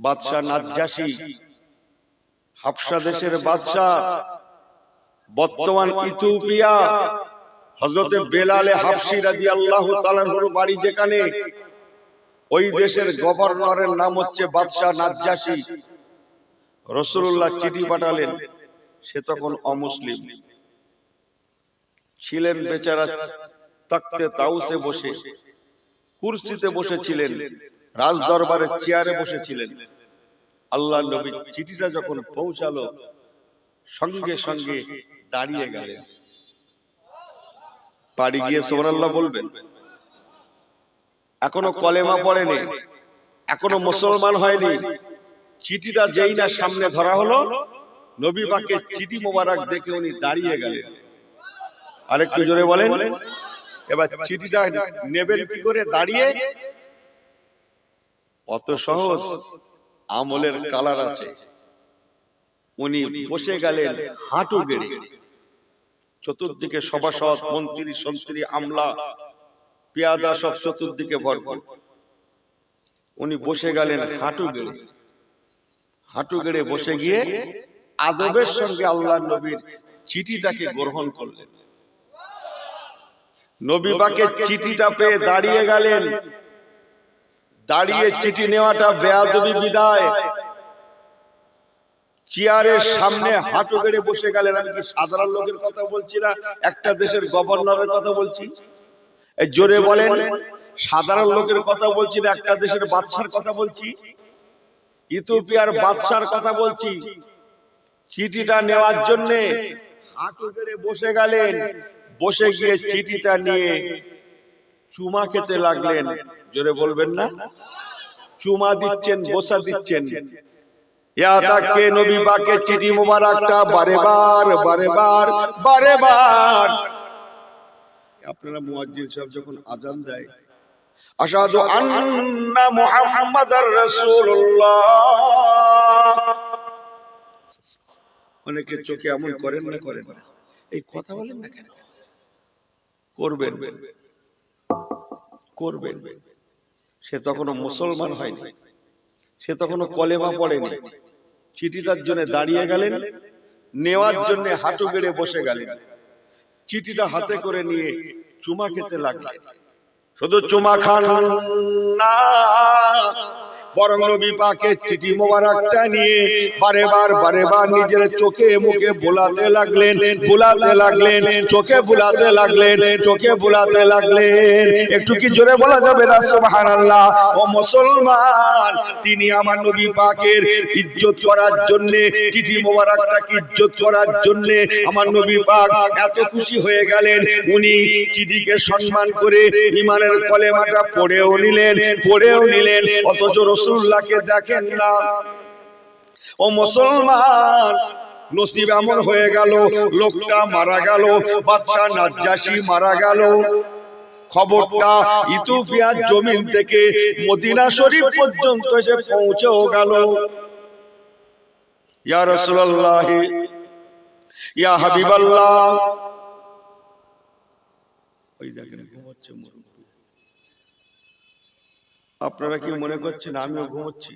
বাদশাহ নাজ্জাশী, হাবশা দেশের বাদশাহ, বর্তমান ইথিওপিয়া, হযরতে বেলালে হাবশী রাদিয়াল্লাহু তাআলার বাড়ি যেখানে, ওই দেশের গভর্নরের নাম হচ্ছে বাদশাহ নাজ্জাশী। রাসূলুল্লাহ চিঠি পাঠালেন। সে তখন অমুসলিম ছিলেন, বেচারা তখতে তাউসে বসে, কুরসিতে বসেছিলেন, রাজ দরবারের চেয়ারে বসেছিলেন। আল্লাহর নবী চিঠিটা যখন পৌঁছালো, সঙ্গে সঙ্গে দাঁড়িয়ে গেলেন। বাড়ি গিয়ে সুবহানাল্লাহ বলবেন। এখনো কলেমা পড়েনি, এখনো মুসলমান হয়নি। চিঠিটা যেই না সামনে ধরা হলো, নবী পাকের চিঠি মোবারক দেখে উনি দাঁড়িয়ে গেলেন। আরেকটু জোরে বলেন। এবার চিঠিটা নেবেন কি করে দাঁড়িয়ে? অত সহজ? আমলের কালার আছে। উনি বসে গেলেন হাঁটু গেড়ে। চতুর্দিকে সভাসদ, মন্ত্রী, সন্ত্রী, আমলা, পেয়াদা সব চতুর্দিকে ভরপুর। উনি বসে গেলেন হাঁটু গেড়ে। হাঁটু গেড়ে বসে গিয়ে আদবের সঙ্গে আল্লাহর নবীর চিঠিটাকে গ্রহণ করলেন। নবী পাকের চিঠিটা পেয়ে দাঁড়িয়ে গেলেন। দাঁড়িয়ে চিঠি নেওয়াটা বেয়াদবি বিদায়। চেয়ারের সামনে হাঁটু গেড়ে বসে গেলেন। আমি কি সাধারণ লোকের কথা বলছি না একটা দেশের গভর্নরের কথা বলছি? এই জোরে বলেন। সাধারণ লোকের কথা বলছি না একটা দেশের বাদশার কথা বলছি? ইথিওপিয়ার বাদশার কথা বলছি। চিঠিটা নেওয়ার জন্য হাঁটু গেড়ে বসে গেলেন। বসে গিয়ে চিঠিটা নিয়ে চুমা খেতে লাগলেন। জোরে বলবেন না? চুমা দিচ্ছেন, বসা দিচ্ছেন। ইয়াতাকে নবী পাকের চিঠি মোবারকটা বারেবার বারেবার বারেবার। আপনারা মুয়াজ্জিন সাহেব যখন আযান দেয়, আশহাদু আন্না মুহাম্মাদার রাসূলুল্লাহ, অনেকে চোখে এমন করেন না, করেন না, এই কথা বলেন না কেন? করবেন করবেন। সে তখনও মুসলমান হয়নি, সে তখনও কলেমা পড়েনি। চিঠিটার জন্য দাঁড়িয়ে গেলেন, নেওয়ার জন্য হাঁটু গেড়ে বসে গেলেন। চিঠিটা হাতে করে নিয়ে চুমা খেতে লাগলেন। শুধু চুমা খান না, বরং নবী পাকের চিঠি মোবারকটা নিয়ে বারেবার বারেবার নিজের চোখে মুখে বোলাতে লাগলেন, বোলাতে লাগলেন, চোখে বোলাতে লাগলেন, চোখে বোলাতে লাগলেন। একটু কি জোরে বলা যাবে না সুবহানাল্লাহ? ও মুসলমান, তিনি আমার নবী পাকের ইজ্জত করার জন্য, চিঠি মোবারকটাকে ইজ্জত করার জন্য আমার নবী পাক এত খুশি হয়ে গেলেন। উনি চিঠিকে সম্মান করে ঈমানের কলেমাটা পড়েও নিলেন। অথচ রাসূলুল্লাহকে দেখেন না। ও মুসলমান, নসিব এমন হয়ে গেল, লোকটা মারা গেল, বাদশা নাজ্জাশী মারা গেল। খবরটা ইথিওপিয়ার জমিন থেকে মদিনা শরীফ পর্যন্ত এসে পৌঁছেও গেল। ইয়া রাসূলুল্লাহ, ইয়া হাবিবাল্লাহ। ওই দেখেন ঘুমাচ্ছে মুরব্বি। আপনারা কি মনে করছেন আমিও ঘুমোচ্ছি?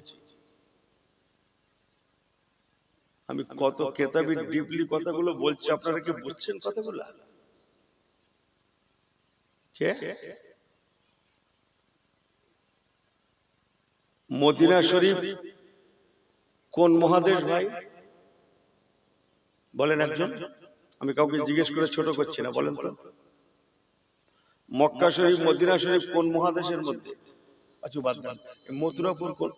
আমি কত কেতাবি ডিপলি কথাগুলো বলছি, আপনারা কি বুঝছেন কথাগুলো? মদিনা শরীফ কোন মহাদেশ ভাই বলেন একজন? আমি কাউকে জিজ্ঞেস করে ছোট করছি না, বলেন তো। মক্কা শরীফ, মদিনা শরীফ কোন মহাদেশের মধ্যে? আচ্ছা বাদ দেন। মথুরাপুর কোন?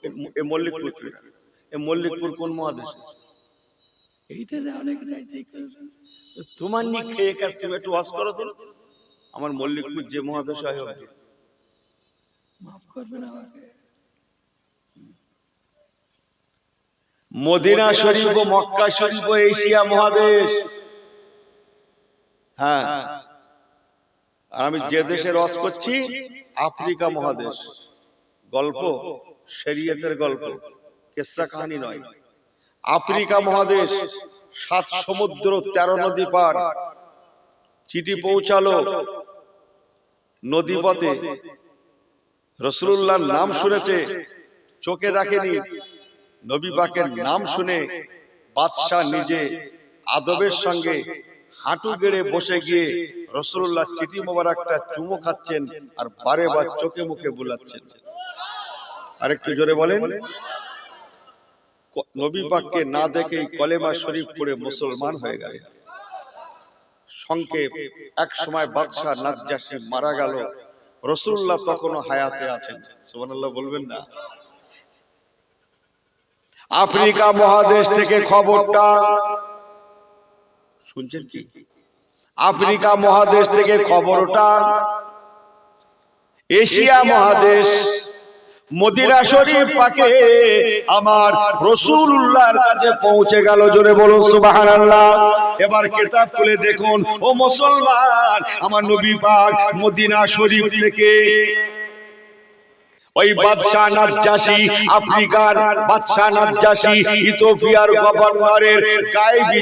মল্লিকপুর কোন মহাদেশ? এইটা অনেক তোমার নি খেয়ে কাজ, তুমি একটু ওয়াজ করো তো। আমার মল্লিকপুর যে মহাদেশ হয়, মাফ করবেন আমাকে। মদিনা শরীফ ও মক্কা শরীফ ও এশিয়া মহাদেশ। হ্যাঁ, আর আমি যে দেশে ওয়াজ করছি আফ্রিকা মহাদেশ। গল্প, শরীয়তের গল্প, কিসসা কাহিনী নয়। আফ্রিকা মহাদেশ, 7 সমুদ্র 13 নদী পার। চিঠি পৌঁছালো নদীপথে। রাসূলুল্লাহর নাম শুনেছে, চোখে দেখেনি, নবী পাকের নাম শুনে বাদশাহ নিজে আদবের সঙ্গে হাঁটু গেড়ে বসে গিয়ে রাসূলুল্লাহ চিঠি মোবারকটা চুমো খাচ্ছেন আর বারে বার চোখে মুখে বুলাচ্ছেন। আরেকটু জোরে বলেন। নবী পাককে না দেখেই কলেমা শরীফ পড়ে মুসলমান হয়ে গেলেন। সংক্ষেপ, এক সময় বাদশাহ নাজ্জাশী মারা গেল, রাসূলুল্লাহ তখনও হায়াতে আছেন। সুবহানাল্লাহ বলবেন না? আফ্রিকা মহাদেশ থেকে খবরটা শুনছেন কি? আফ্রিকা মহাদেশ থেকে খবরটা এশিয়া মহাদেশ মদিনা শরীফ পাকে আমার রাসূলুল্লাহর কাছে পৌঁছে গেল। জোরে বলুন সুবহানাল্লাহ। এবার কিতাব খুলে দেখুন ও মুসলমান, আমার নবী পাক মদিনা শরীফ থেকে ওই বাদশাহ নাজ্জাশী, আফ্রিকার বাদশাহ নাজ্জাশী, ইথিওপিয়ার গভর্নরের গায়েবী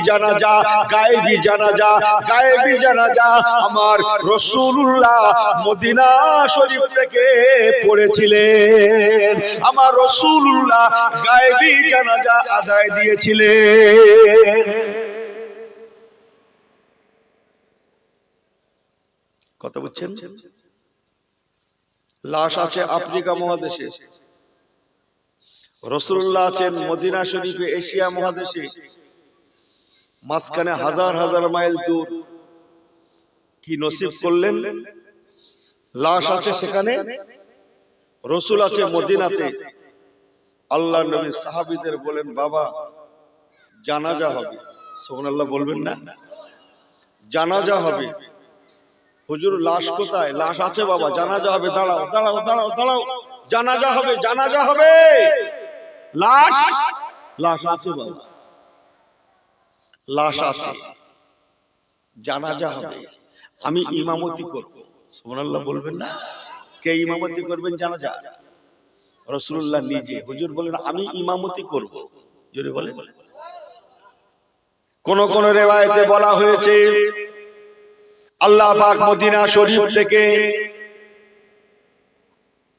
জানাজা আমার রাসূলুল্লাহ মদিনা শরীফ থেকে পড়েছিলেন। আমার রাসূলুল্লাহ গায়েবী জানাজা আদায় দিয়েছিলেন। কথা বুঝছেন? লাশ আছে আফ্রিকা মহাদেশে, রাসূলুল্লাহ আছেন মদিনা শরীফে এশিয়া মহাদেশে, মাঝখানে হাজার হাজার মাইল দূর। কি নসিব করলেন? লাশ আছে সেখানে, রাসূল আছে মদিনাতে। আল্লাহর নবী সাহাবীদের বলেন, বাবা জানাজা হবে। সুবহানাল্লাহ বলবেন না? জানাজা হবে। হুজুর লাশ কোথায়? লাশ আছে বাবা, জানাজা হবে। দাঁড়াও দাঁড়াও দাঁড়াও দাঁড়াও, জানাজা হবে, জানাজা হবে। লাশ আছে বাবা, লাশ আছে, জানাজা হবে। আমি ইমামতি করব। সুবহানাল্লাহ বলবেন না? কে ইমামতি করবেন জানাজা? রাসূলুল্লাহ নিজে। হুজুর বলেন আমি ইমামতি করব। জোরে বলেন। কোন কোন রিওয়ায়েতে বলা হয়েছে আল্লাহ পাক মদিনা শরীফ থেকে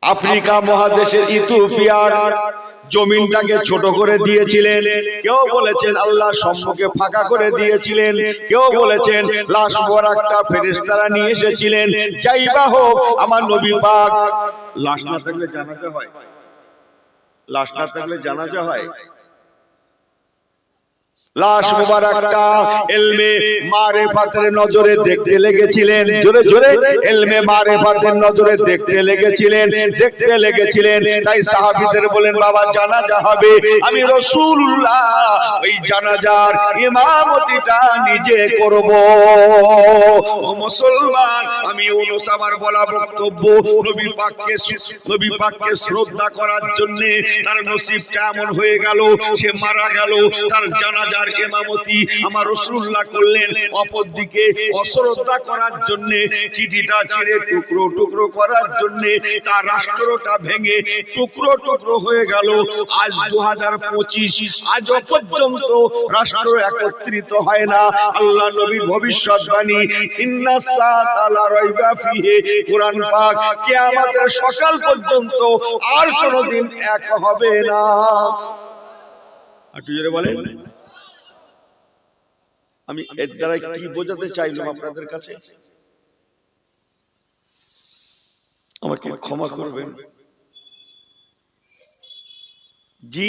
আফ্রিকা মহাদেশের ইথিওপিয়ার জমিনটাকে ছোট করে দিয়েছিলেন। কেউ বলেছেন আল্লাহ সম্মুখে ফাঁকা করে দিয়েছিলেন, কেউ বলেছেন লাশ মোবারকটা ফেরেশতারা নিয়ে এসেছিলেন। যাই বা হোক, আমার নবী পাক লাশ না থাকলে জানাজা হয়? লাশ না থাকলে জানাজা হয়? লাশ মোবারকটা ইলমে মারিফাতের নজরে দেখতে লেগেছিলেন। জোরে জোরে, ইলমে মারিফাতের নজরে দেখতে লেগেছিলেন। তাই সাহাবীদের বলেন, বাবা জানাজা হবে, আমি রাসূলুল্লাহ ওই জানাজার ইমামতিটা নিজে করব। ও মুসলমান, আমি ইউনূস আমার বলা বক্তব্য নবী পাককে শ্রদ্ধা করার জন্য তার নসিবটা এমন হয়ে গেল, সে মারা গেল, তার জানাজা ইমামতি আমার রাসূলুল্লাহ করলেন। অপরদিকে অশ্রদ্ধা করার জন্য, চিঠিটা ছিঁড়ে টুকরো টুকরো করার জন্য তার রাষ্ট্রটা ভেঙে টুকরো টুকরো হয়ে গেল। আজ 2025, আজ পর্যন্ত রাষ্ট্র একত্রিত হয় না। আল্লাহ নবীর ভবিষ্যৎবাণী ইন্নাস সাআতা লা রাইবা ফিহি, কুরআন পাক কিয়ামতের সকাল পর্যন্ত আর কোনদিন এক হবে না। একটু জোরে বলেন। আমি এর দ্বারা কি বোঝাতে চাইলাম আপনাদের কাছে? আমাকে ক্ষমা করবেন। জি,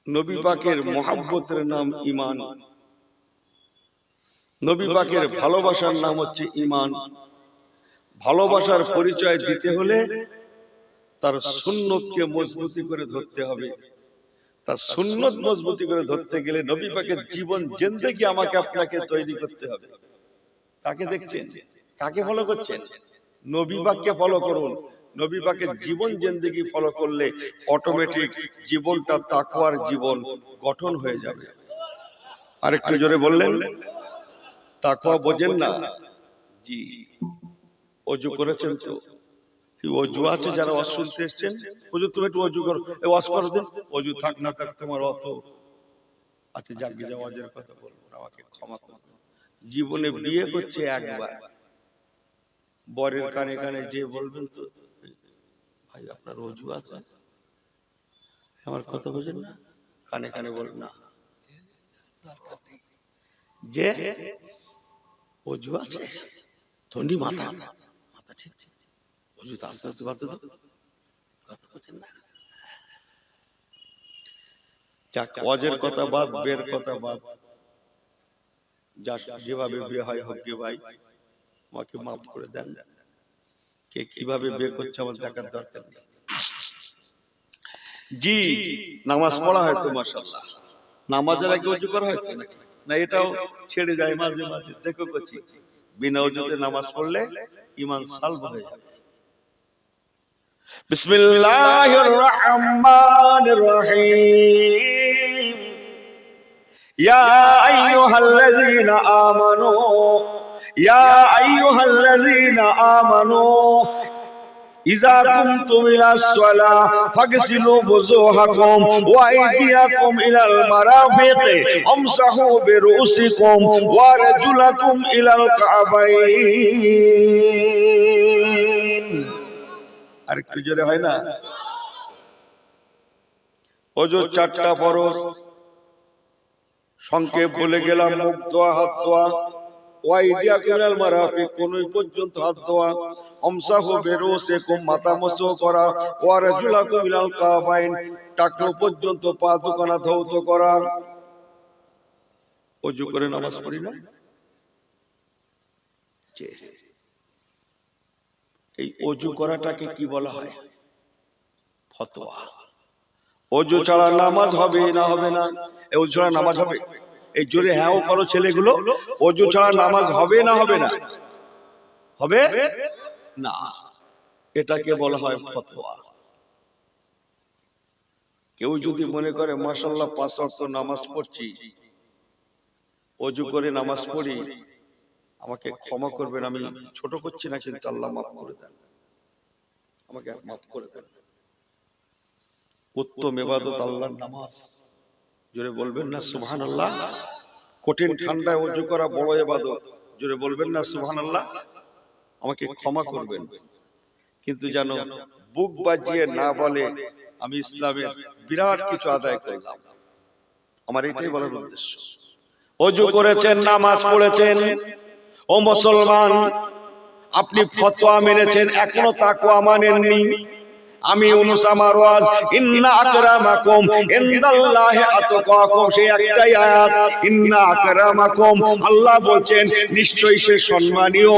নবী পাকের মহব্বতের নাম ঈমান, নবী পাকের ভালোবাসার নাম হচ্ছে ঈমান। ভালোবাসার পরিচয় দিতে হলে তার সুন্নতকে মজবুতি করে ধরতে হবে। তার সুন্নত মজবুতি করে ধরতে গেলে নবী পাকের জীবন জিন্দেগি আমাকে আপনাকে তৈরি করতে হবে। কাকে দেখছেন? কাকে ফলো করছেন? নবী পাককে ফলো করুন। নবী পাকের জীবন জিন্দেগি ফলো করলে অটোমেটিক জীবনটা তাকওয়ার জীবন গঠন হয়ে যাবে। আরেকটু জোরে বললেন। তাকওয়া বোঝেন না? জি। ওযু করেছেন তো? ওযু আছে যারা ওয়াজ শুনতে এসেছেন, হুজুর তুমি একটু ওযু করো, এই ওয়াজ করো দিন। ওযু থাক না থাক তোমার অত আচ্ছা, জাগি যা ওয়াজের কথা বলবো, আমাকে ক্ষমা করবেন। জীবনে বিয়ে করছে একবার, বরের কানে কানে যে বলবেন তো ভাই আপনার ওযু আছে, আমার কথা বুঝেন না? কানে কানে বলেন না যে অজু আছে, ধন্ডি মাথা মাথা ঠিক অজু তো আস্তে আস্তে বাধ্য, কথা বুঝেন না? যাক, অজের কথা বাদ, বের কথা বাদ, যা যেভাবে বিয়ে হয় হোক গে ভাই, আমাকে মাফ করে দেন। কে কিভাবে বিয়ে করছে আমার দেখার দরকার নেই। জি, নামাজ পড়া হয়তো মাশাআল্লাহ, নামাজের আগে ওযু করা হয়তো নাকি না? এটাও ছেড়ে যায় মাঝে মাঝে, দেখো করছি বিনা ওযুতে নামাজ পড়লে ঈমান সালব হয়ে যাবে। বিসমিল্লাহির রহমানির রহিম। ইয়া আইয়ুহাল্লাযীনা আমানু, ইয়া আইয়ুহাল্লাযীনা আমানু ইযা কুমতুম ইলাস সালাহ ফাগসিলু বুজুহাকুম ওয়া আইদিয়াকুম ইলাল মারাফিকি আমসাহু বিরুসিকুম ওয়া রাজুলাকুম ইলাল কাবাইন। আর কি জোরে হয় না? ওযুর চারটা ফরজ, সংক্ষেপ বলে গেলাম। মুখ ধোয়া, হাত ধোয়া, ওয়াইদিয়াকুম ইলাল মারাফিক, কোনই পর্যন্ত হাত ধোয়া, আমসাহু বিরুসিকুম, মাথা মুছু করা, ওয়া রাজুলাকুম ইলাল কাবাইন, টাকনো পর্যন্ত পা দুখানা ধৌত করা। ওযু করে নামাজ পড়ি না? এই ওযু করাটাকে কি বলা হয়? ফতোয়া। ওযু ছাড়া নামাজ হবে না? হবে না? এই ওযু ছাড়া নামাজ হবে? এই জোরে হ্যাঁও করো ছেলেগুলো, ওযু ছাড়া নামাজ হবে না? হবে না? হবে না। এটাকে বলা হয় ফতোয়া। কেউ যদি মনে করে মাশাআল্লাহ 5 ওয়াক্ত নামাজ পড়ছি, ওযু করে নামাজ পড়ি, আমাকে ক্ষমা করবেন, আমি ছোট করছি না, কিন্তু আল্লাহ মাফ করে দেন, আমাকে মাফ করে দেন। উত্তম ইবাদত আল্লাহর নামাজ। জোরে বলবেন না সুবহানাল্লাহ? কঠিন ঠান্ডায় ওযু করা বড় ইবাদত। জোরে বলবেন না সুবহানাল্লাহ? আমাকে ক্ষমা করবেন, কিন্তু জানো বুক বাজিয়ে না বলে আমি ইসলামের বিরাট কিছু আদায় করলাম। আমার এটাই বলার উদ্দেশ্য। ওযু করেছেন, নামাজ পড়েছেন, ও মুসলমান, আপনি ফতোয়া মেনেছেন, এখনো তাকওয়া মানেননি। আমি ইউনূস আমার ওয়াজ, ইন্না আকরামাকুম ইনদাল্লাহি আতকাকুম, সেই একটাই আয়াত, ইন্না আকরামাকুম, আল্লাহ বলছেন নিশ্চয়ই সে সম্মানীয়,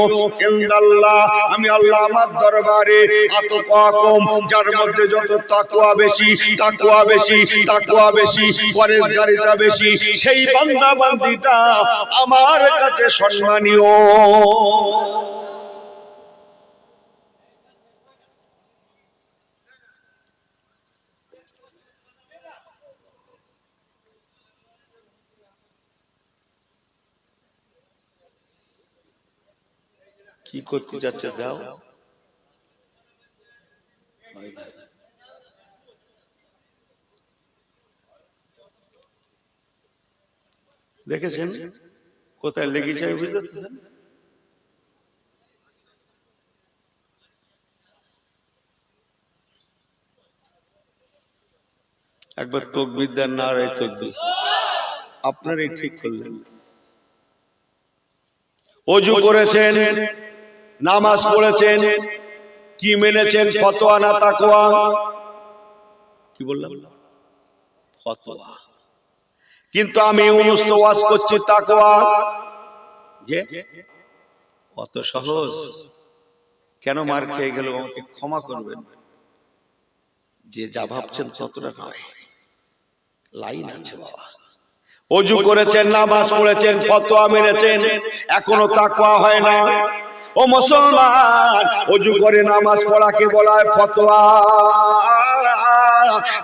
ইনদাল্লাহ, আমি আল্লাহ আমার দরবারে, আতকাকুম, যার মধ্যে যত তাকওয়া বেশি, তাকওয়া বেশি, তাকওয়া বেশি, পরহেজগারিতা বেশি, সেই বান্দা বান্দীটা আমার কাছে সম্মানীয়। কি করতে যাচ্ছে দাও? দেখেছেন কোথায় লেগে যায়, বুঝতে পারছেন? একবার তাকবীর দেন, নারায়ে তাকবীর। আপনারাই ঠিক করলেন। ওযু করেছেন, নামাজ পড়েছেন, কি মেনেছেন? ফতোয়া না তাকওয়া? কি বললাম? ফতোয়া। কিন্তু আমি ইউনূস তো ওয়াজ করছি তাকওয়া। যে কত সহজ, কেন মার খেয়ে গেল? আমাকে ক্ষমা করবেন, যে যা ভাবছেন ততটা নয়, লাইন আছে বাবা। ওযু করেছেন, নামাজ পড়েছেন, ফতোয়া মেনেছেন, এখনো তাকওয়া হয় না। ও মুসলমান, ওযু করে নামাজ পড়াকে বলা হয় ফতোয়া।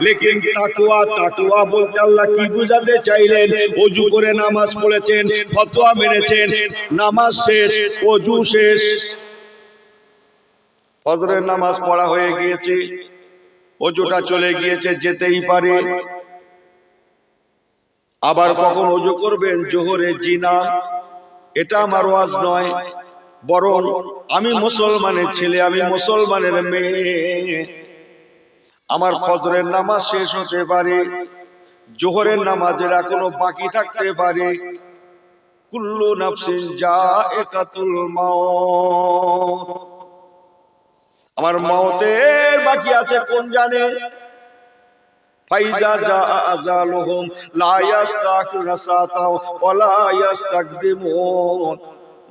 লেকিন তাকওয়া, তাকওয়া বলতে আল্লাহ কি বুঝাতে চাইলেন? ওযু করে নামাজ পড়েছেন, ফতোয়া মেনেছেন, নামাজ শেষ, ওযু শেষ, ফজরের নামাজ পড়া হয়ে গিয়েছে, ওযুটা চলে গিয়েছে, যেতেই পারে। আবার কখন ওযু করবেন? জোহরে জিনা। এটা আমার ওয়াজ নয়, বরং আমি মুসলমানের ছেলে, আমি মুসলমানের মেয়ে, আমার ফজরের নামাজ শেষ হতে পারে, জোহরের নামাজের এখনো বাকি থাকতে পারে। কুল্লু নাফসিন যায়কাতুল মাউত, আমার মওতের বাকি আছে কোন জানে। ফাইজা জা আজালুহুম লা ইস্তাখিরুনা সাআতাও ওয়া লা ইস্তাকদিমুন,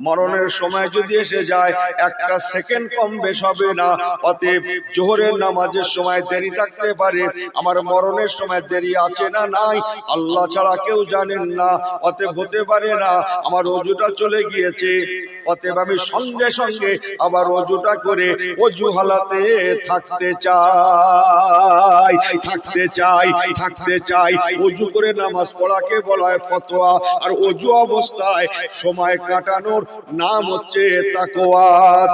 মরণের সময় যদি এসে যায় একটা সেকেন্ড কম বেশ হবে না। অতএব জোহরের নামাজের সময় দেরি থাকতে পারে, আমার মরণের সময় দেরি আছে না নাই আল্লাহ ছাড়া কেউ জানেন না। অতএব হতে পারে না আমার ওযুটা চলে গিয়েছে, অতএব আমি সঙ্গে সঙ্গে আবার ওযুটা করে ওযু হালাতে থাকতে চাই, থাকতে চাই, থাকতে চাই। ওযু করে নামাজ পড়াকে বলা হয় ফতোয়া, আর ওযু অবস্থায় সময় কাটানোর নাম হচ্ছে তাকওয়া।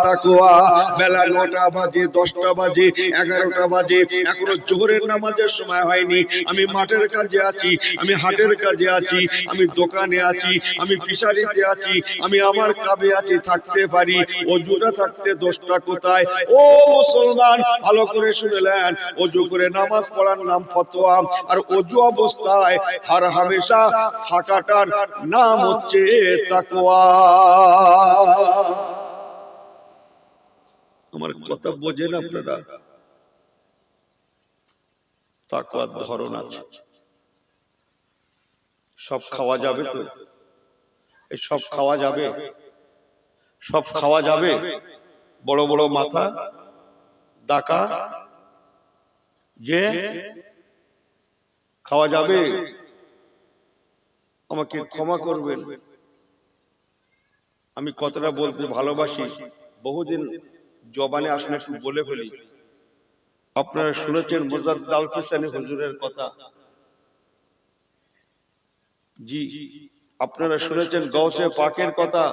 তাকওয়া। বেলা 9টা বাজে, 10টা বাজে, 11টা বাজে, এখনো জোহরের নামাজের সময় হয়নি। আমি মাঠের কাজে আছি, আমি হাটের কাজে আছি, আমি দোকানে আছি, আমি ফিশারিতে আছি, আমি আমার কাবে আছি, থাকতে পারি। ওযুটা থাকতে দোষটা কোথায়? ও মুসলমান, ভালো করে শুনলেন, ওযু করে নামাজ পড়ার নাম ফতোয়া, আর ওযু অবস্থায় হর হামেশা থাকাটার নাম হচ্ছে তাকওয়া। আমার কথা বোঝেন আপনারা? তাকওয়ার ধরন আছে। সব খাওয়া যাবে তো? এই সব খাওয়া যাবে? সব খাওয়া যাবে? বড় বড় মাথা, দাকা, যে খাওয়া যাবে? আমাকে ক্ষমা করবেন, আমি কথাটা বলতে ভালোবাসি, বহুদিন জবানে আসলে একটু বলে ফেলি। আপনারা শুনেছেন মুজাদ্দিদ আল ফিসানি হুজুরের কথা? জি। আপনারা শুনেছেন গাউসে পাকের কথা?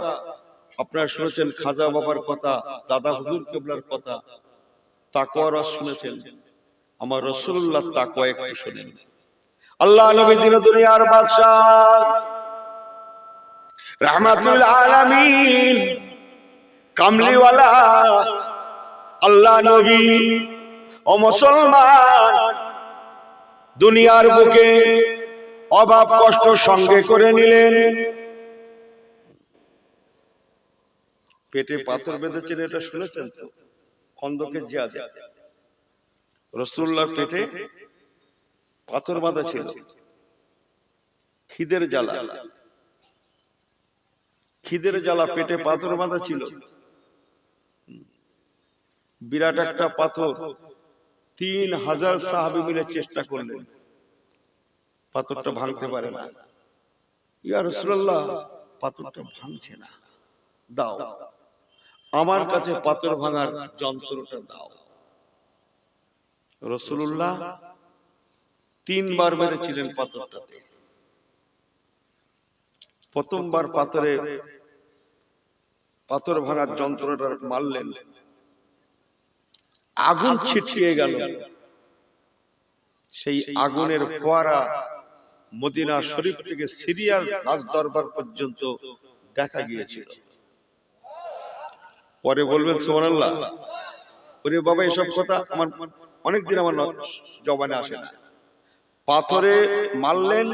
আপনারা শুনেছেন খাজা বাবার কথা, দাদা হুজুর কিবলার কথা? তাকওয়ার শুনেছেন? আমার রাসূলুল্লাহ তাকওয়া একটু শুনেন। আল্লাহ নবী দিন দুনিয়ার বাদশাহ, রাহমাতুল আলামিন, কামলিওয়ালা আল্লাহ নবী ও মুসলমান, দুনিয়ার বুকে অভাব কষ্ট সঙ্গে করে নিলেন। পেটে পাথর বেঁধেছেন, এটা শুনেছেন তো? খন্দকের জিহাদে রাসূলুল্লাহর পেটে পাথর বাঁধা ছিল, খিদের জ্বালা, খিদের জ্বালা, পেটে পাথর বাঁধা ছিল। বিরাট একটা পাথর, 3000 সাহাবী মিলে চেষ্টা করলেন, পাথরটা ভাঙতে পারে না। ইয়া রাসূলুল্লাহ, পাথরটা ভাঙছে না, দাও আমার কাছে পাথর ভাঙার যন্ত্রটা দাও। রাসূলুল্লাহ 3 বার মেরেছিলেন পাথরটাতে। প্রথমবার পাথর ভাঙার যন্ত্রটা মারলেন, আগুন ছিটকে গেল। সেই আগুনের ফোয়ারা মদিনা শরীফ থেকে সিরিয়ার রাজদরবার পর্যন্ত দেখা গিয়েছিল। পরে বলবেন সুবহানাল্লাহ। ওরে বাবা, এসব কথা আমার অনেকদিন আমার জবানে আসে না। পাথরে মারলেন,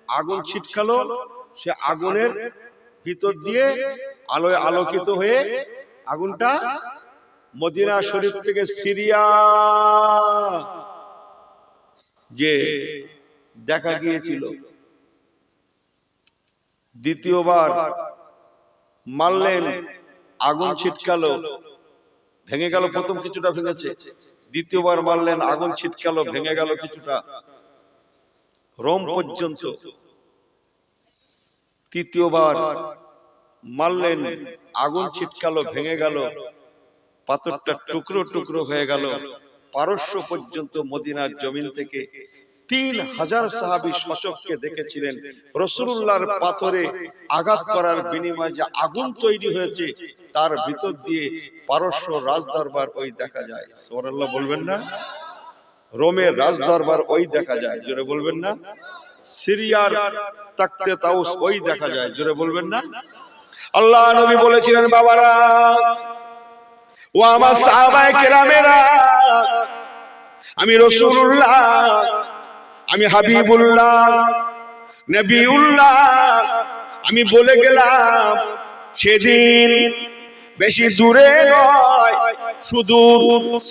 আগুন ছিটকালো, সে আগুনের ভিতর দিয়ে আলোয় আলোকিত হয়ে আগুনটা মদিনা শরীফ থেকে সিরিয়া যে দেখা গিয়েছিল। দ্বিতীয়বার মারলেন, আগুন ছিটকালো, ভেঙে গেল। প্রথম কিছুটা ভেঙেছে, দ্বিতীয়বার মারলেন, আগুন ছিটকালো, ভেঙে গেল কিছুটা, রোম পর্যন্ত। তৃতীয়বার মারলেন, আগুন ছিটকালো, ভেঙে গেল, পাথরটা টুকরো টুকরো হয়ে গেল, পারস্য পর্যন্ত। মদিনার জমিন থেকে 3000 সাহাবী শশককে দেখেছিলেন রাসূলুল্লাহর পাথরে আঘাত করার বিনিময়ে যে আগুন তৈরি হয়েছে, তার ভিতর দিয়ে পারস্য রাজদরবার ওই দেখা যায়। সুবহানাল্লাহ বলবেন না? রোমের রাজদরবার ওই দেখা যায়, জোরে বলবেন না? সিরিয়ার তাকতে তাউস ওই দেখা যায়, জোরে বলবেন না? আল্লাহ নবী বলেছিলেন, বাবারা ও আমার সাহাবায়ে কেরামেরা, আমি রাসূলুল্লাহ, আমি হাবিবুল্লাহ, নবিউল্লাহ, আমি বলে গেলাম সেদিন বেশি দূরে নয়, সুদূর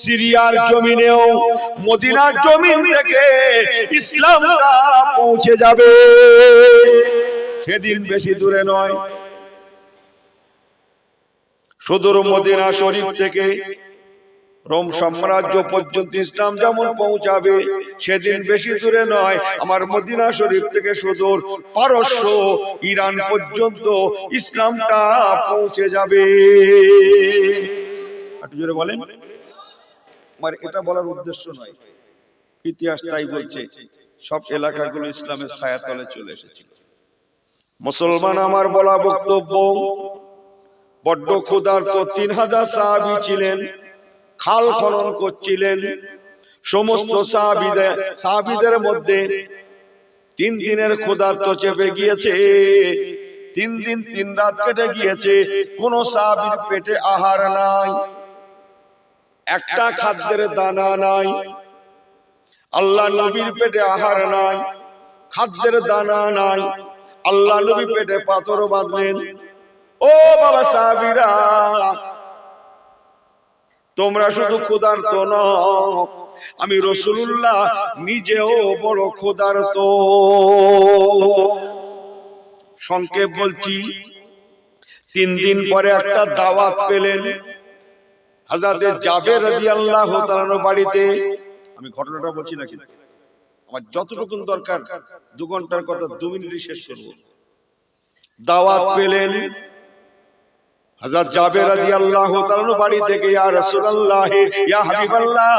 সিরিয়ার জমিনেও মদিনার জমিন থেকে ইসলামটা পৌঁছে যাবে। সেদিন বেশি দূরে নয়, সুদূর মদিনা শরীফ থেকে রোম সাম্রাজ্য পর্যন্ত ইসলাম যেমন পৌঁছাবে, সেদিন বেশি দূরে নয়, আমার মদিনা শরীফ থেকে সুদূর পারস্য ইরান পর্যন্ত ইসলামটা পৌঁছে যাবে। একটু জোরে বলেন। আমার এটা বলার উদ্দেশ্য নয়, ইতিহাস তাই বলছে সব এলাকাগুলো ইসলামের ছায়াতলে চলে এসেছিল। মুসলমান আমার বলা বক্তব্য, বড্ড ক্ষুধার্ত 3000 সাহাবী ছিলেন, খাল খনন করছিলেন। সমস্ত সাহাবীদের মধ্যে 3 দিনের ক্ষুধার্ত চেপে গিয়েছে, 3 দিন 3 রাত কেটে গিয়েছে, কোন সাহাবীর পেটে আহার নাই, একটা খাদ্যের দানা নাই। আল্লাহ নবীর পেটে আহার নাই, খাদ্যের দানা নাই। আল্লাহ নবী পেটে পাথর বাঁধলেন। ও বাবা সাহাবীরা, তোমরা শুধু ক্ষুধার্ত নও, আমি রাসূলুল্লাহ নিজেও বড় ক্ষুধার্ত। সংক্ষেপ বলছি, 3 দিন পরে একটা দাওয়াত পেলেন হযরতে জাবের রাদিয়াল্লাহু তাআলার বাড়িতে। আমি ঘটনাটা বলছি নাকি, আমার যতটুকু দরকার 2 ঘন্টার কথা 2 মিনিটে শেষ করব। দাওয়াত পেলেন হযরত জাবের রাদিয়াল্লাহু তাআলার বাড়ি থেকে, ইয়া রাসূলুল্লাহ, ইয়া হাবিবাল্লাহ,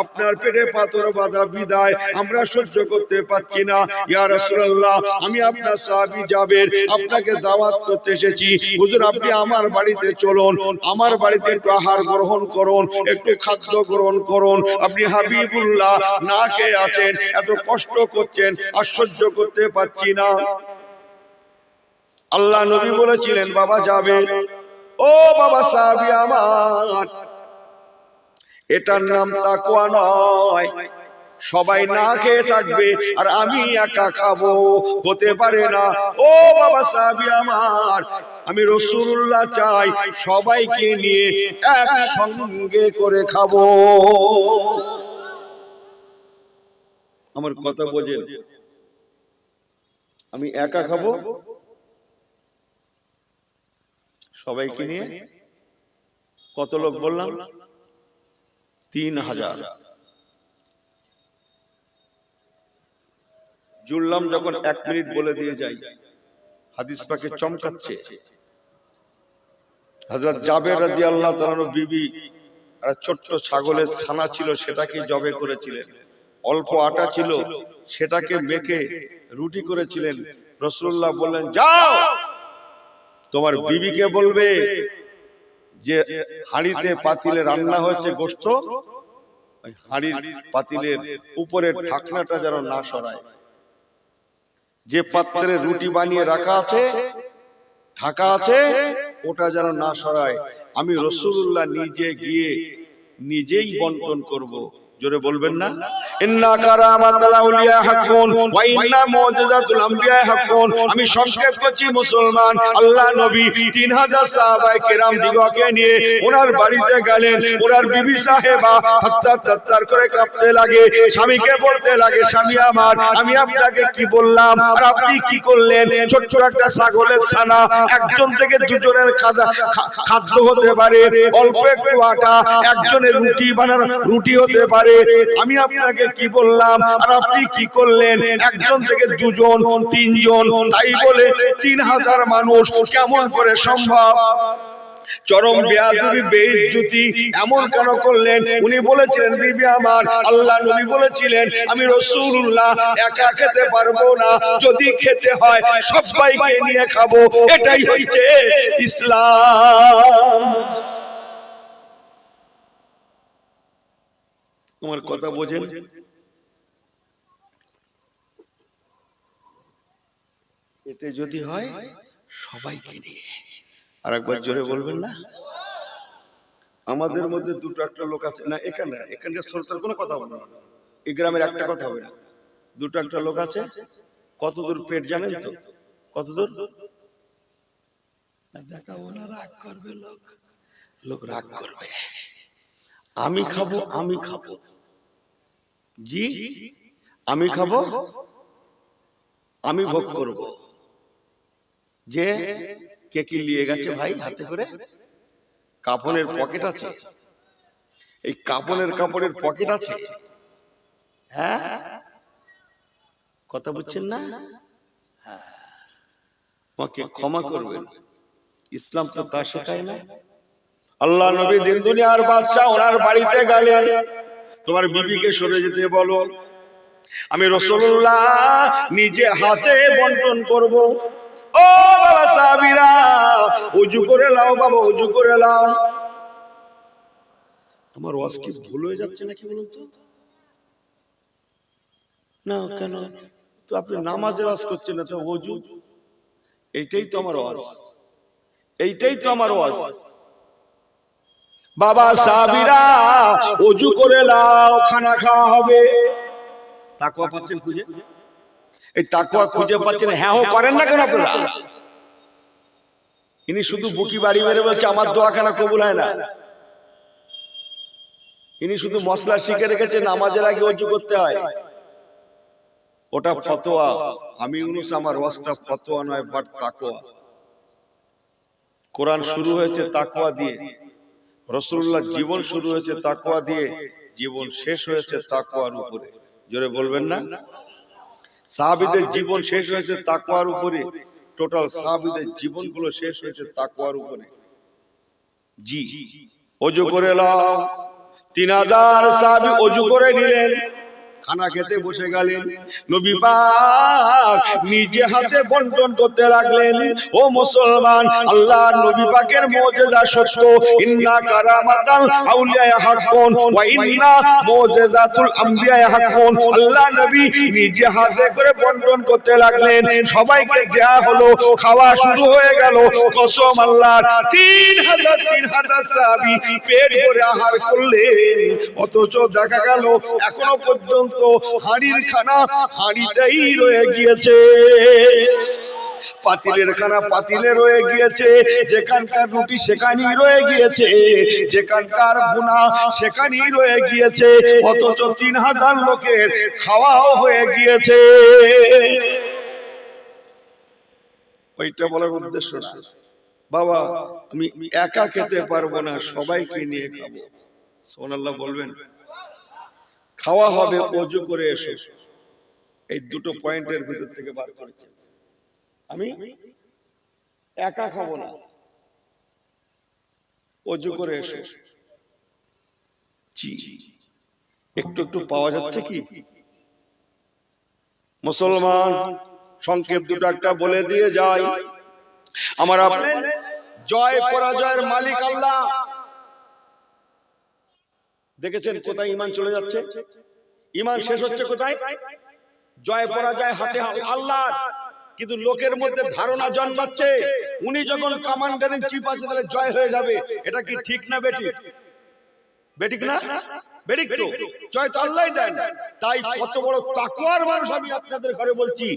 আপনার পেটে পাথর বাঁধা বিদায় আমরা সহ্য করতে পারছি না। ইয়া রাসূলুল্লাহ, আমি আপনার সাহাবী জাবের, আপনাকে দাওয়াত করতে এসেছি। হুজুর, আপনি আমার বাড়িতে চলুন, আমার বাড়িতে একটু আহার গ্রহণ করুন, একটু খাদ্য গ্রহণ করুন। আপনি হাবিবুল্লাহ, না খেয়ে আছেন, এত কষ্ট করছেন, আর সহ্য করতে পারছি না। আল্লাহ নবী বলেছিলেন, বাবা যাবে, ও বাবা সাহাবী আমার, এটার নাম তাকওয়া নয়। সবাই না খেয়ে থাকবে আর আমি একা খাবো, হতে পারে না। ও বাবা সাহাবী আমার, আমি রাসূলুল্লাহ চাই সবাইকে নিয়ে একসঙ্গে করে খাবো। আমার কথা বোঝেন? আমি একা খাবো, সবাইকে নিয়ে। কত লোক বললাম? 3000। জুড়লাম যখন 1 মিনিট বলে দিয়ে যাই, হাদিস পাকে চমকাচ্ছে। হযরত জাবের রাদিয়াল্লাহু তাআলার বিবি আর ছোট্ট ছাগলের ছানা ছিল, সেটাকে জবে করেছিলেন। অল্প আটা ছিল, সেটাকে মেখে রুটি করেছিলেন। রাসূলুল্লাহ বললেন, যাও তোমার বিবিকে বলবে যে হাঁড়িতে পাতিলে রান্না হয়েছে গোশত, ওই হাঁড়ির পাতিলের উপরের ঢাকনাটা যেন না সরায়। যে পাত্রে রুটি বানিয়ে রাখা আছে, ঢাকা আছে, ওটা যেন না সরায়। আমি রাসূলুল্লাহ নিজে গিয়ে নিজেই বন্টন করব। জোরে বলবেন না? ইন্না কারামাতাল আউলিয়া হাক্কুন ওয়া ইন্না মুজিজাতুল আম্বিয়া হাক্কুন। আমি সংক্ষেপ করছি মুসলমান, আল্লাহ নবী 3000 সাহাবায়ে কেরাম দিগকে নিয়ে ওনার বাড়িতে গেলেন। ওনার বিবি সাহেবা থরথর করে কাঁপতে লাগে, স্বামীকে বলতে লাগে, স্বামী আমার, আমি আপনাকে কি বললাম আর আপনি কি করলেন? ছোট্ট একটা ছাগলের ছানা, একজন থেকে দুজনের খাদ্য হতে পারে, অল্প একটু আটা, একজনের রুটি বানানো রুটি হতে পারে। আমি আপনাকে কি বললাম আর আপনি কি করলেন? একজন থেকে দুজন, তিনজন, তাই বলে 3000 মানুষ কেমন করে সম্ভব? চরম বেয়াদবি, বেইজ্জতি এমন কেন করলেন? উনি বলেছিলেন, বিবি আমার, আল্লাহ নবী বলেছিলেন আমি রাসূলুল্লাহ একা খেতে পারবো না, যদি খেতে হয় সবাইকে নিয়ে খাবো। এটাই হচ্ছে ইসলাম। তোমার কথা বোঝেন? এতে যদি হয় সবাইকে নিয়ে। আর একবার জোরে বলবেন না? আমাদের মধ্যে দুটো একটা লোক আছে না, এখানকার শ্রোতার কোনো কথা হবে না, এই গ্রামের একটা কথা হবে না, দুটো একটা লোক আছে, কতদূর পেট জানেন তো? কতদূর? দেখাবো না, রাগ করবে লোক, লোক রাগ করবে। আমি খাবো, আমি খাবো, জি আমি খাবো, আমি ভোগ করব। যে কে কি নিয়ে গেছে ভাই হাতে করে? কাপড়ের পকেট আছে, এই কাপড়ের পকেট আছে, হ্যাঁ কথা বুঝছেন না? আমাকে ক্ষমা করবেন, ইসলাম তো তা শেখায় না। আল্লাহ নবী দিন দুনিয়ার বাদশা, ওনার বাড়িতে গেলেন, তোমার বিবিকে সরে যেতে বলো, আমি রাসূলুল্লাহ নিজে হাতে বন্টন করব। ও বাবা সাহাবীরা, ওযু করে লাও বাবা, ওযু করে লাও। আমার ওয়াজ কি ভুল হয়ে যাচ্ছে নাকি বলুন তো? না কেন? তো আপনি নামাজের ওয়াজ করছেন না, তো ওযু, এইটাই তো আমার ওয়াজ, এইটাই তো আমার ওয়াজ। বাবা সাহাবীরা, ওযু করে লাও, খানা খাওয়া হবে। তাকওয়া পাচ্ছেন খুঁজে? এই তাকওয়া খুঁজে পাচ্ছেন, হ্যাঁ ও করেন না কেন আপনারা? ইনি শুধু বুকি বাড়ি মেরে বলছে আমার দোয়াখানা কবুল হয় না। ইনি শুধু মশলা শিখে রেখেছে নামাজের আগে ওযু করতে হয়, ওটা ফতোয়া। আমি ইউনূস, আমার ওয়াজটা ফতোয়া নয়, বাট তাকওয়া। কোরআন শুরু হয়েছে তাকওয়া দিয়ে, রাসূলুল্লাহ জীবন শুরু হয়েছে তাকওয়া দিয়ে, জীবন শেষ হয়েছে তাকওয়ার উপরে। জোরে বলবেন না? সাহাবীদের জীবন শেষ হয়েছে তাকওয়ার উপরে, টোটাল সাহাবীদের জীবনগুলো শেষ হয়েছে তাকওয়ার উপরে। জি, ওযু করে নাও। 3000 সাহাবী ওযু করে নিলেন, খানা খেতে বসে গেলেন। নবী পাক নিজে হাতে বন্টন করতে লাগলেন। ও মুসলমান, আল্লাহর নবী পাকের মুজিজা সত্য, ইন্না কারামাতাল আউলিয়া হাক্কুন ওয়া ইন্না মুজিজাতুল আমবিয়া হাক্কুন। আল্লাহ নবী নিজে হাতে করে বন্টন করতে লাগলেন, সবাইকে দেয়া হলো, খাওয়া শুরু হয়ে গেল। কসম আল্লাহর, 3000 সাহাবী পেট ভরে আহার করলেন, অথচ দেখা গেল এখনো পর্যন্ত হাঁড়ির খানা হাঁড়িতেই রয়ে গিয়েছে, পাতিলের খানা পাতিলে রয়ে গিয়েছে, যেখানকার রুটি সেখানেই রয়ে গিয়েছে, যেখানকার ভুনা সেখানেই রয়ে গিয়েছে, অথচ 3000 লোকের খাওয়াও হয়ে গিয়েছে। ওইটা বলার উদ্দেশ্য না বাবা, আমি একা খেতে পারবো না, সবাইকে নিয়ে খাবো। সুবহানাল্লাহ বলবেন? খাওয়া হবে, ওযু করে এসে। এই দুটো পয়েন্টের ভিতর থেকে বার করেছি, আমি একা খাবো না, ওযু করে এসে। জি, একটু একটু পাওয়া যাচ্ছে কি মুসলমান? সংক্ষেপ দুটো একটা বলে দিয়ে যাই। আমার আপনার জয় পরাজয়ের মালিক আল্লাহ। দেখেছেন কোথায় ঈমান চলে যাচ্ছে? ঈমান শেষ হচ্ছে কোথায়? জয় পরাজয় হাতে আল্লাহর। কিন্তু লোকের মধ্যে ধারণা জন্মাচ্ছে উনি যখন কমান্ডার ইন চিফ আছে তাহলে জয় হয়ে যাবে। এটা কি ঠিক না বেঠিক? বেঠিক না? বেঠিক তো। জয় তো আল্লাহই দেন। তাই কত বড় তাকওয়ার মানুষ আমি আপনাদের ঘরে বলছি,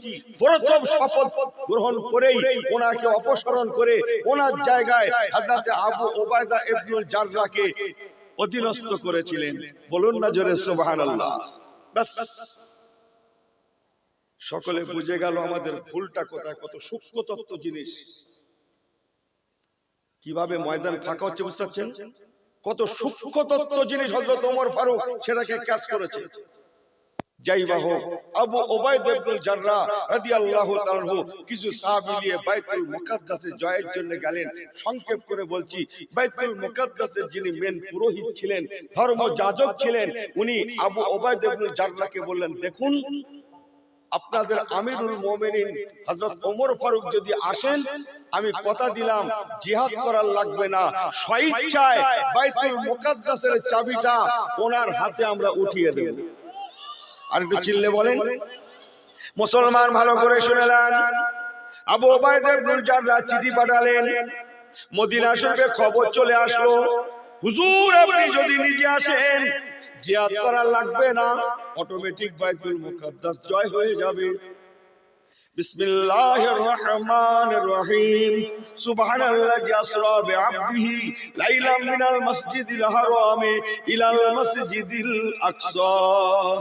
প্রথম শপথ গ্রহণ করেই ওনাকে অপসারণ করে ওনার জায়গায় হযরত আবু ওবায়দা ইবনুল জাররাহকে অধীনস্থ করেছিলেন। বলুন না জোরে সুবহানাল্লাহ। বাস, সকলে বুঝে গেল আমাদের ভুলটা কোথায়। কত সূক্ষ্ম তত্ত্ব জিনিস, কিভাবে ময়দান ফাঁকা হচ্ছে বুঝতে পারছেন? কত সূক্ষ্ম তত্ত্ব জিনিস হযরত ওমর ফারুক সেটাকে ক্যাচ করেছে। যাই বা হোক, আবু ওবায়দা ইবনুল জাররাহ রাদিয়াল্লাহু তাআলা আনহু কিছু সাহাবী নিয়ে বাইতুল মুকাদ্দাসে জয়ের জন্য গেলেন। সংক্ষেপ করে বলছি, বাইতুল মুকাদ্দাসের যিনি মেন পুরোহিত ছিলেন, ধর্মযাজক ছিলেন, উনি আবু ওবায়দা ইবনুল জাররাহকে বললেন, দেখুন আপনাদের আমিরুল মুমিনিন হযরত ওমর ফারুক যদি আসেন, আমি কথা দিলাম জিহাদ করার লাগবে না, স্বেচ্ছায় বাইতুল মুকাদ্দাসের চাবিটা ওনার হাতে আমরা উঠিয়ে দেব। আর একটু চিল্লে বলেন মুসলমান, ভালো করে শুনে নেন। আবু ওবায়দা ইবনুল জাররাহ চিঠি পাঠালেন, মদিনা শরীফে খবর চলে আসলো হুজুর আপনি যদি নিজে আসেন জিয়াদ করা লাগবে না, অটোমেটিক বাইতুল মুকাদ্দাস জয় হয়ে যাবে। বিসমিল্লাহির রহমানির রহিম সুবহানাল্লাযী আসরা বিআবদিহি লাইলাম মিনাল মাসজিদিল হারামি ইলাল মাসজিদিল আকসা